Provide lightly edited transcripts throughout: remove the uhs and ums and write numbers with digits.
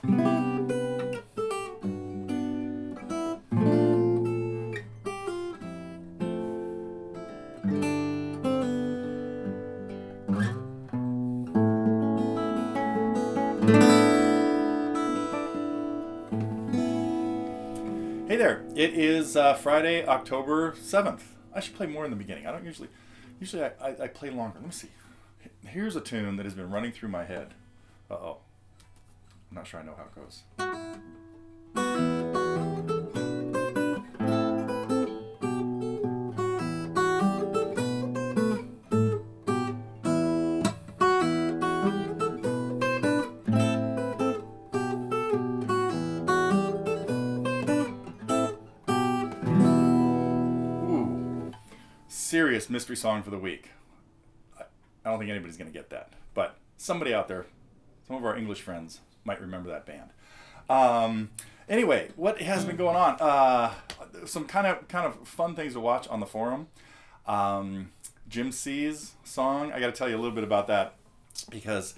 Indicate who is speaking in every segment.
Speaker 1: Hey there, it is Friday, October 7th. I should play more in the beginning. I don't usually I play longer. Let me see. Here's a tune that has been running through my head. Uh-oh. I'm not sure I know how it goes. Serious mystery song for the week. I don't think anybody's going to get that, but somebody out there, some of our English friends might remember that band. Anyway, what has been going on? Some kind of fun things to watch on the forum. Jim C's song. I got to tell you a little bit about that because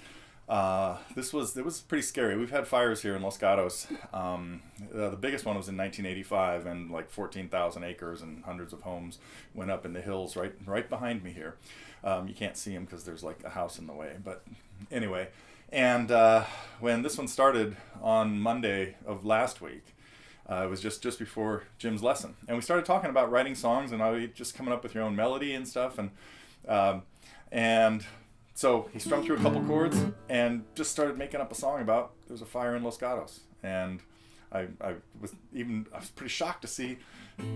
Speaker 1: it was pretty scary. We've had fires here in Los Gatos. The biggest one was in 1985, and like 14,000 acres and hundreds of homes went up in the hills right behind me here. You can't see them because there's like a house in the way. But anyway, and when this one started on Monday of last week, it was just before Jim's lesson, and we started talking about writing songs and just coming up with your own melody and stuff, and so he strummed through a couple chords and just started making up a song about there's a fire in Los Gatos. And I was pretty shocked to see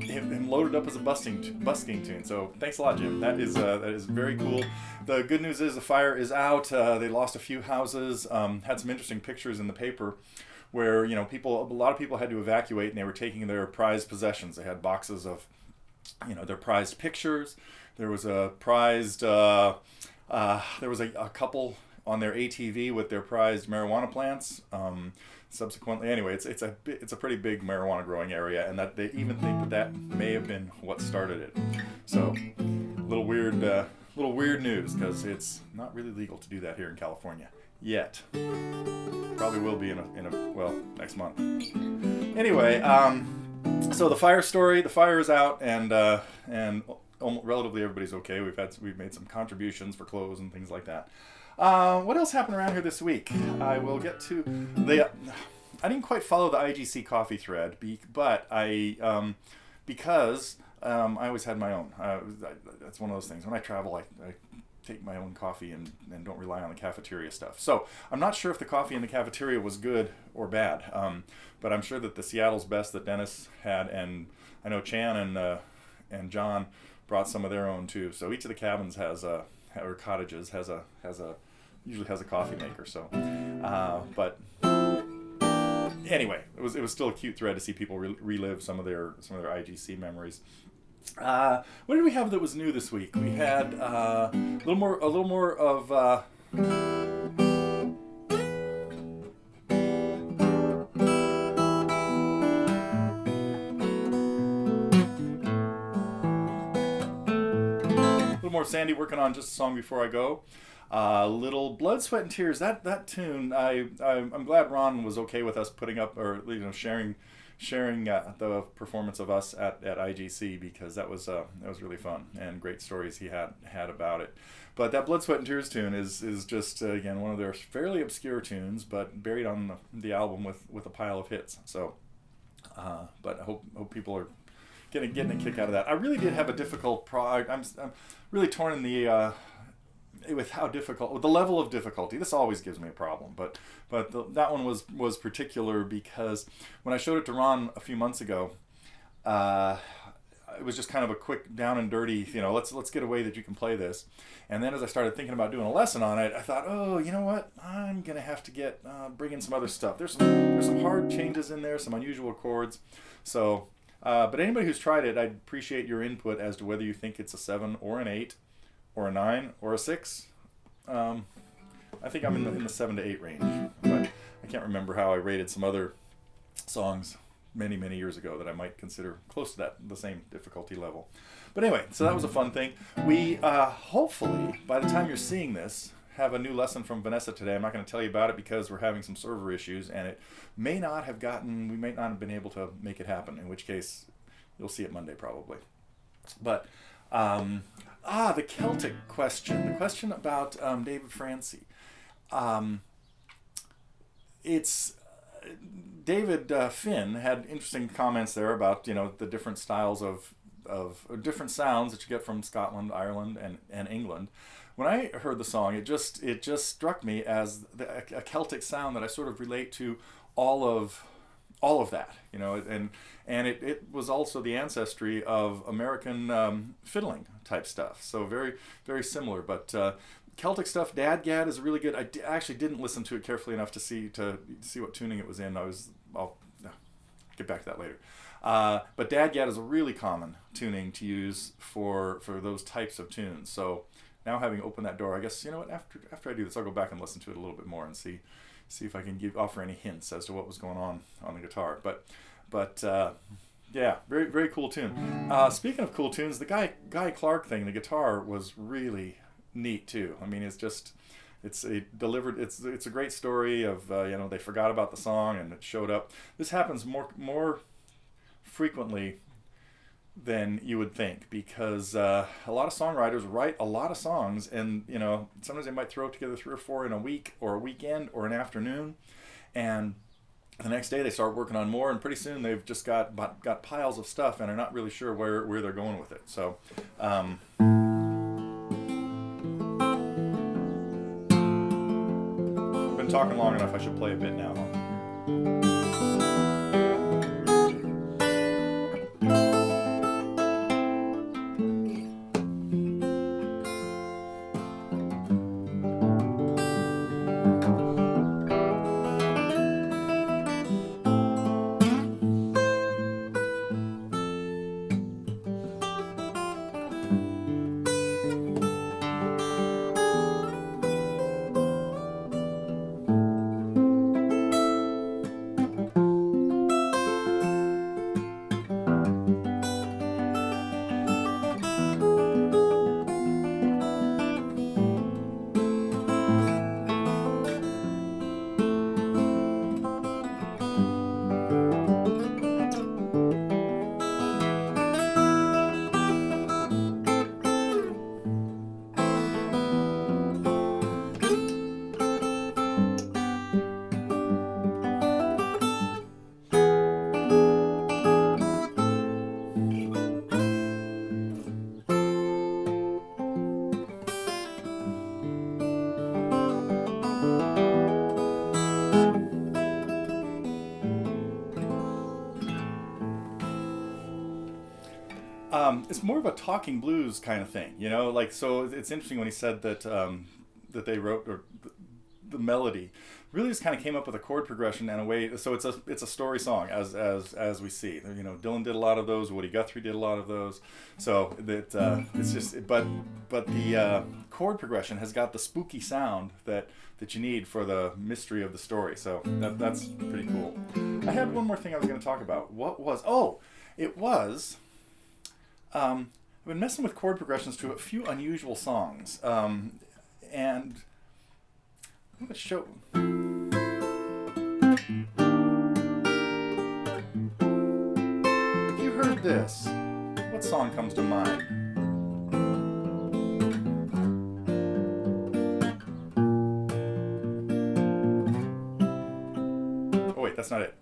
Speaker 1: him loaded up as a busking tune. So thanks a lot, Jim. That is very cool. The good news is the fire is out. They lost a few houses. Had some interesting pictures in the paper where a lot of people had to evacuate, and they were taking their prized possessions. They had boxes of their prized pictures. There was a prized. There was a couple on their ATV with their prized marijuana plants. Subsequently, anyway, it's a pretty big marijuana growing area, and that they even think that may have been what started it. So, a little weird news because it's not really legal to do that here in California yet. Probably will be next month. Anyway, so the fire story. The fire is out, and relatively everybody's okay. We've made some contributions for clothes and things like that. What else happened around here this week? I will get to I didn't quite follow the IGC Coffee thread, but because I always had my own. That's one of those things. When I travel, I take my own coffee and don't rely on the cafeteria stuff. So I'm not sure if the coffee in the cafeteria was good or bad, but I'm sure that the Seattle's Best that Dennis had, and I know Chan and John brought some of their own too. So each of the cabins or cottages usually has a coffee maker. So, but anyway, it was still a cute thread to see people relive some of their IGC memories. What did we have that was new this week? We had a little more of. More Sandy working on Just a Song Before I Go. Little Blood, Sweat, and Tears. That tune, I'm glad Ron was okay with us putting up or sharing the performance of us at IGC, because that was really fun and great stories he had about it. But that Blood, Sweat, and Tears tune is just again one of their fairly obscure tunes, but buried on the album with a pile of hits. So, but I hope people are getting a kick out of that. I really did have a difficult I'm really torn in the with how difficult, with the level of difficulty. This always gives me a problem, but that one was particular because when I showed it to Ron a few months ago, it was just kind of a quick down and dirty, let's get a way that you can play this. And then as I started thinking about doing a lesson on it, I thought, oh, you know what? I'm gonna have to bring in some other stuff. There's some hard changes in there, some unusual chords. So. But anybody who's tried it, I'd appreciate your input as to whether you think it's a 7 or an 8 or a 9 or a 6. I think I'm in the 7 to 8 range, but I can't remember how I rated some other songs many, many years ago that I might consider close to the same difficulty level. But anyway, so that was a fun thing. We hopefully, by the time you're seeing this, have a new lesson from Vanessa today. I'm not going to tell you about it because we're having some server issues, and it may not have we may not have been able to make it happen, in which case you'll see it Monday probably. But, the Celtic Question, the question about David Francie. David Finn had interesting comments there about, the different styles of different sounds that you get from Scotland, Ireland, and England. When I heard the song, it just struck me as a Celtic sound that I sort of relate to all of that, and it was also the ancestry of American fiddling type stuff. So very, very similar, but Celtic stuff. Dad Gad is really good. I actually didn't listen to it carefully enough to see what tuning it was in. I'll get back to that later. But Dad Gad is a really common tuning to use for those types of tunes. So now, having opened that door, I guess, you know what, after I do this, I'll go back and listen to it a little bit more and see if I can offer any hints as to what was going on the guitar. But yeah, very, very cool tune. Speaking of cool tunes, the Guy Clark thing, the guitar was really neat too. I mean, it's a great story of they forgot about the song and it showed up. This happens more frequently than you would think, because a lot of songwriters write a lot of songs, and sometimes they might throw together 3 or 4 in a week or a weekend or an afternoon, and the next day they start working on more, and pretty soon they've just got piles of stuff and are not really sure where they're going with it. So I've been talking long enough. I should play a bit now. It's more of a talking blues kind of thing, so it's interesting when he said that that they wrote, or the melody really just kind of came up with a chord progression and a way. So it's a story song, as we see. Dylan did a lot of those. Woody Guthrie did a lot of those. So that it's just, but the chord progression has got the spooky sound that you need for the mystery of the story. So that's pretty cool. I had one more thing I was going to talk about. It was. I've been messing with chord progressions to a few unusual songs, and I'm going to show. If you heard this, what song comes to mind? Oh wait, that's not it.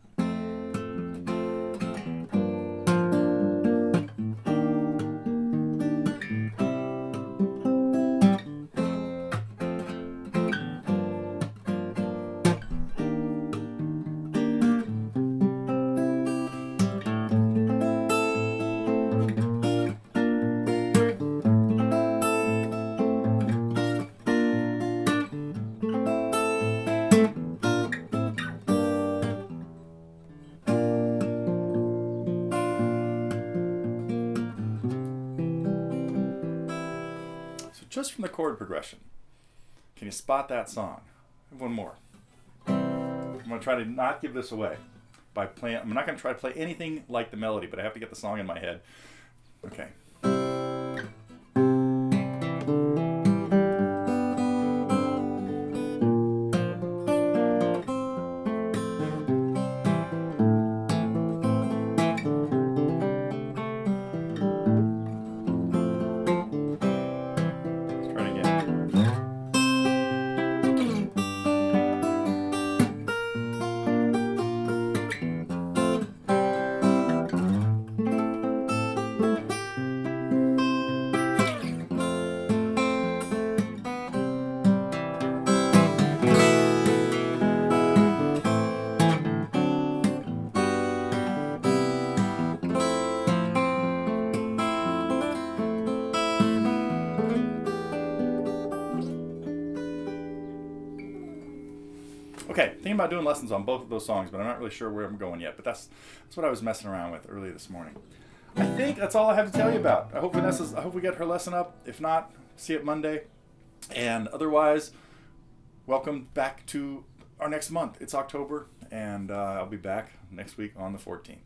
Speaker 1: Just from the chord progression, can you spot that song? I have one more. I'm going to try to not give this away by playing. I'm not going to try to play anything like the melody, but I have to get the song in my head. Okay. Okay, thinking about doing lessons on both of those songs, but I'm not really sure where I'm going yet. But that's what I was messing around with early this morning. I think that's all I have to tell you about. I hope we get her lesson up. If not, see it Monday. And otherwise, welcome back to our next month. It's October, and I'll be back next week on the 14th.